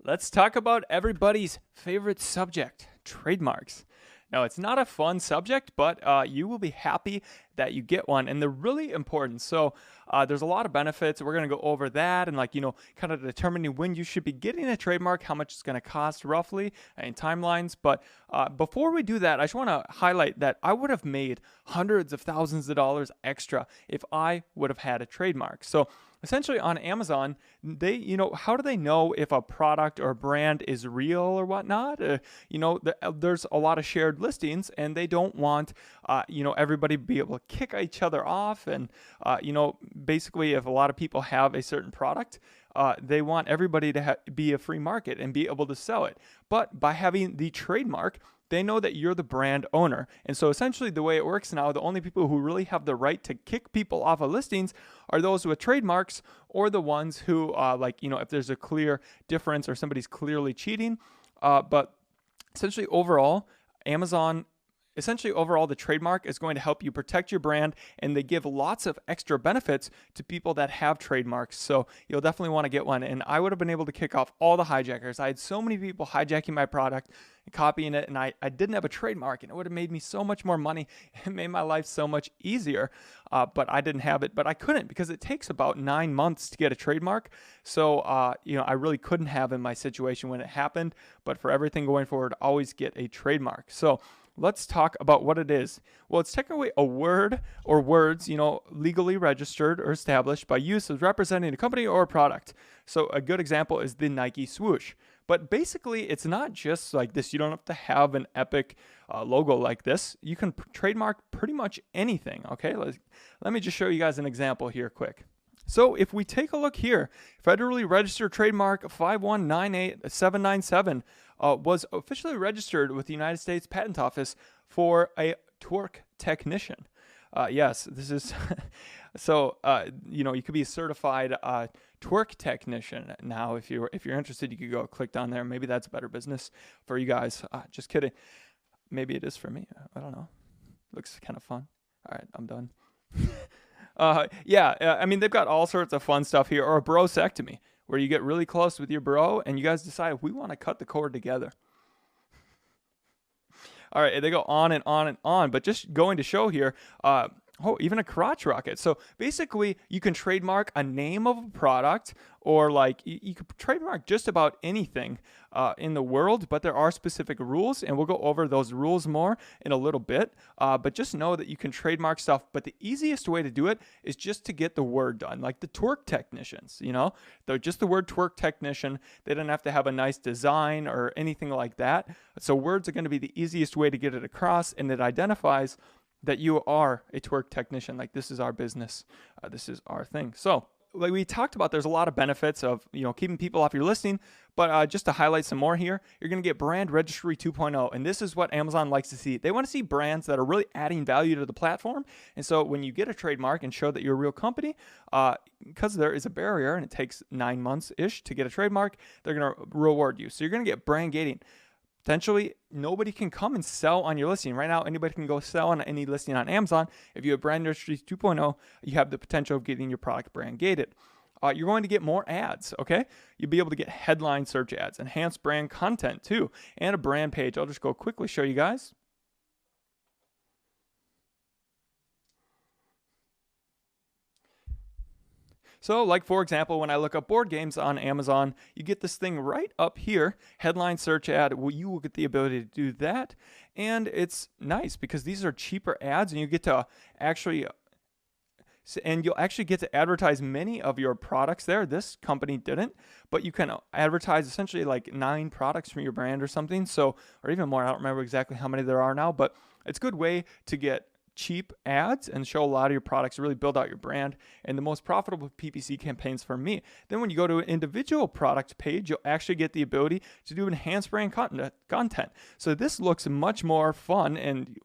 Let's talk about everybody's favorite subject, trademarks. Now, it's not a fun subject, but you will be happy that you get one, and they're really important. So, there's a lot of benefits. We're going to go over that and, kind of determining when you should be getting a trademark, how much it's going to cost roughly, and timelines. But before we do that, I just want to highlight that I would have made hundreds of thousands of dollars extra if I would have had a trademark. So, essentially on Amazon, how do they know if a product or a brand is real or whatnot? There's a lot of shared listings, and they don't want, everybody to be able to kick each other off. And, basically, if a lot of people have a certain product, they want everybody to be a free market and be able to sell it. But by having the trademark, they know that you're the brand owner. And so essentially the way it works now, the only people who really have the right to kick people off of listings are those with trademarks, or the ones who, if there's a clear difference or somebody's clearly cheating. But essentially overall, the trademark is going to help you protect your brand, and they give lots of extra benefits to people that have trademarks. So you'll definitely want to get one. And I would have been able to kick off all the hijackers. I had so many people hijacking my product and copying it, and I didn't have a trademark, and it would have made me so much more money. It made my life so much easier, but I didn't have it. But I couldn't, because it takes about 9 months to get a trademark. So, I really couldn't have in my situation when it happened. But for everything going forward, always get a trademark. So let's talk about what it is. Well, it's technically a word or words, legally registered or established by use as representing a company or a product. So a good example is the Nike swoosh. But basically, it's not just like this. You don't have to have an epic logo like this. You can trademark pretty much anything, okay? Let me just show you guys an example here quick. So if we take a look here, federally registered trademark 5198797 was officially registered with the United States Patent Office for a twerk technician. Yes, this is so. You could be a certified twerk technician now. If you're interested, you could go click down there. Maybe that's better business for you guys. Just kidding. Maybe it is for me. I don't know. Looks kind of fun. All right, I'm done. They've got all sorts of fun stuff here. Or a brosectomy, where you get really close with your bro and you guys decide we want to cut the cord together. All right, they go on and on and on, but just going to show here, even a crotch rocket. So basically, you can trademark a name of a product, or you could trademark just about anything in the world, but there are specific rules, and we'll go over those rules more in a little bit. But just know that you can trademark stuff, but the easiest way to do it is just to get the word done, like the twerk technicians, They're just the word twerk technician. They don't have to have a nice design or anything like that. So words are going to be the easiest way to get it across, and it identifies that you are a twerk technician. Like, this is our business. This is our thing. So like we talked about, there's a lot of benefits of, keeping people off your listing. But just to highlight some more here, you're going to get brand registry 2.0. And this is what Amazon likes to see. They want to see brands that are really adding value to the platform. And so when you get a trademark and show that you're a real company, because there is a barrier and it takes 9 months-ish to get a trademark, they're going to reward you. So you're going to get brand gating. Potentially, nobody can come and sell on your listing. Right now, anybody can go sell on any listing on Amazon. If you have Brand Registry 2.0, you have the potential of getting your product brand gated. You're going to get more ads, okay? You'll be able to get headline search ads, enhanced brand content too, and a brand page. I'll just go quickly show you guys. So for example, when I look up board games on Amazon, you get this thing right up here, headline search ad. Well, you will get the ability to do that. And it's nice because these are cheaper ads, and you get to you'll actually get to advertise many of your products there. This company didn't, but you can advertise essentially like 9 products from your brand or something. So, or even more. I don't remember exactly how many there are now, but it's a good way to get cheap ads and show a lot of your products, really build out your brand, and the most profitable PPC campaigns for me. Then when you go to an individual product page, you'll actually get the ability to do enhanced brand content. So this looks much more fun and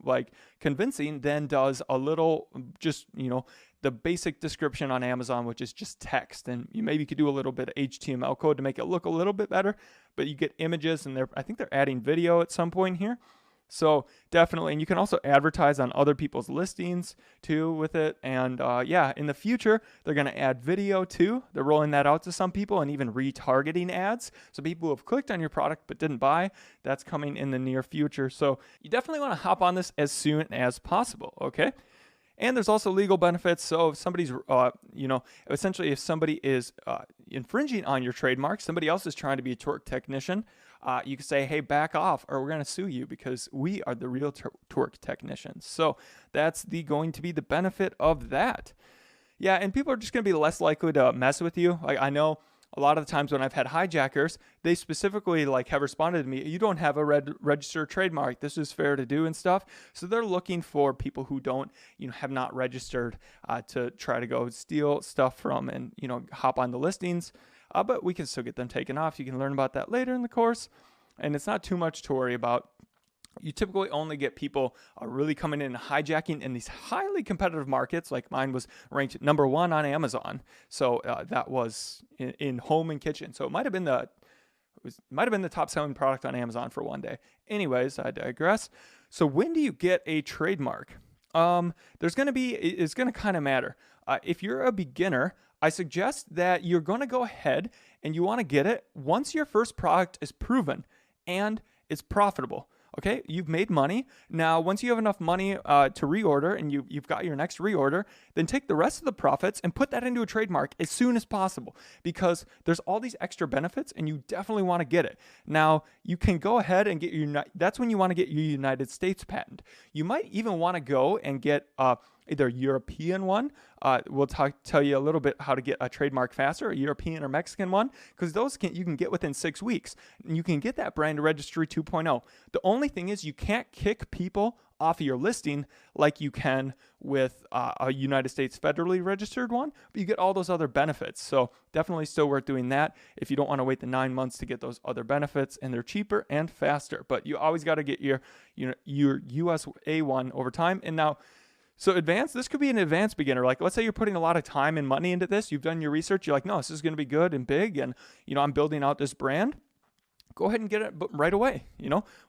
convincing than does a little just, the basic description on Amazon, which is just text. And you maybe could do a little bit of HTML code to make it look a little bit better, but you get images, and I think they're adding video at some point here. So definitely, and you can also advertise on other people's listings too with it. And yeah, in the future, they're going to add video too. They're rolling that out to some people, and even retargeting ads. So people who have clicked on your product but didn't buy, that's coming in the near future. So you definitely want to hop on this as soon as possible, okay? And there's also legal benefits. So if somebody's, essentially if somebody is infringing on your trademark, somebody else is trying to be a torque technician, you can say, hey, back off, or we're going to sue you because we are the real torque technicians. So that's going to be the benefit of that. Yeah, and people are just going to be less likely to mess with you. Like, I know a lot of the times when I've had hijackers, they specifically have responded to me, you don't have a registered trademark. This is fair to do and stuff. So they're looking for people who don't, have not registered to try to go steal stuff from and, hop on the listings. But we can still get them taken off. You can learn about that later in the course. And it's not too much to worry about. You typically only get people really coming in and hijacking in these highly competitive markets. Like mine was ranked number 1 on Amazon. So that was in home and kitchen. So it might have been the top selling product on Amazon for one day. Anyways, I digress. So when do you get a trademark? It's going to kind of matter. If you're a beginner, I suggest that you're going to go ahead and you want to get it once your first product is proven and it's profitable. Okay, you've made money. Now, once you have enough money to reorder and you've got your next reorder, then take the rest of the profits and put that into a trademark as soon as possible, because there's all these extra benefits and you definitely want to get it. Now, you can go ahead and get that's when you want to get your United States patent. You might even want to go and get either a European one. We'll tell you a little bit how to get a trademark faster, a European or Mexican one, because those you can get within 6 weeks. And you can get that brand registry 2.0. The only thing is you can't kick people off of your listing like you can with a United States federally registered one, but you get all those other benefits. So definitely still worth doing that if you don't want to wait the 9 months to get those other benefits, and they're cheaper and faster. But you always got to get your USA one over time. And now, so advanced, this could be an advanced beginner. Like, let's say you're putting a lot of time and money into this. You've done your research. You're like, no, this is going to be good and big. And, I'm building out this brand. Go ahead and get it right away.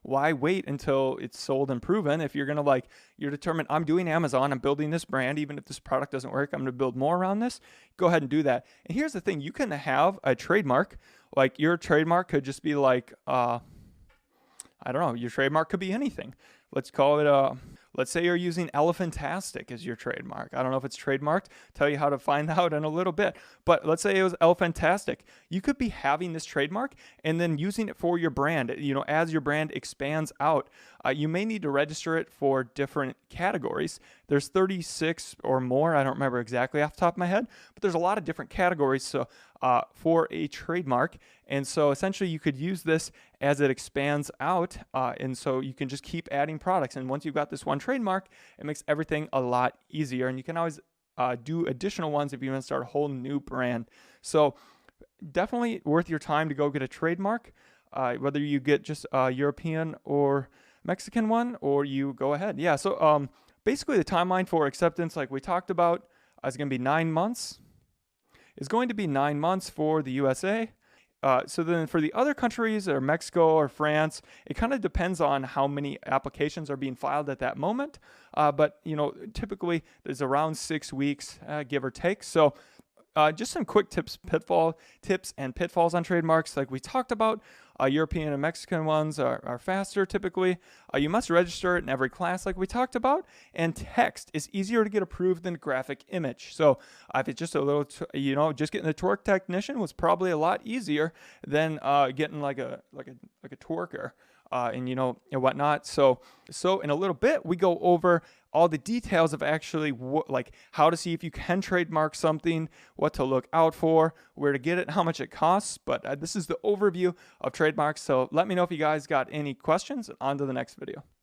Why wait until it's sold and proven? If you're going to you're determined, I'm doing Amazon, I'm building this brand. Even if this product doesn't work, I'm going to build more around this. Go ahead and do that. And here's the thing. You can have a trademark. Like, your trademark could just be I don't know. Your trademark could be anything. Let's call it let's say you're using Elephantastic as your trademark. I don't know if it's trademarked. Tell you how to find out in a little bit. But let's say it was Elephantastic. You could be having this trademark and then using it for your brand. As your brand expands out, you may need to register it for different categories. There's 36 or more. I don't remember exactly off the top of my head, but there's a lot of different categories. So for a trademark. And so essentially you could use this as it expands out. And so you can just keep adding products. And once you've got this one trademark, it makes everything a lot easier. And you can always do additional ones if you want to start a whole new brand. So definitely worth your time to go get a trademark, whether you get just a European or Mexican one, or you go ahead. Yeah. So basically the timeline for acceptance, like we talked about, is going to be 9 months. Is going to be 9 months for the USA. So then for the other countries, or Mexico or France, it kind of depends on how many applications are being filed at that moment. But typically there's around 6 weeks, give or take. So just some quick tips and pitfalls on trademarks. Like we talked about, European and Mexican ones are faster typically. You must register it in every class like we talked about. And text is easier to get approved than graphic image. So if it's just a little, just getting a torque technician was probably a lot easier than getting like a torquer. And whatnot. So in a little bit, we go over all the details of actually how to see if you can trademark something, what to look out for, where to get it, how much it costs. But this is the overview of trademarks. So let me know if you guys got any questions. On to the next video.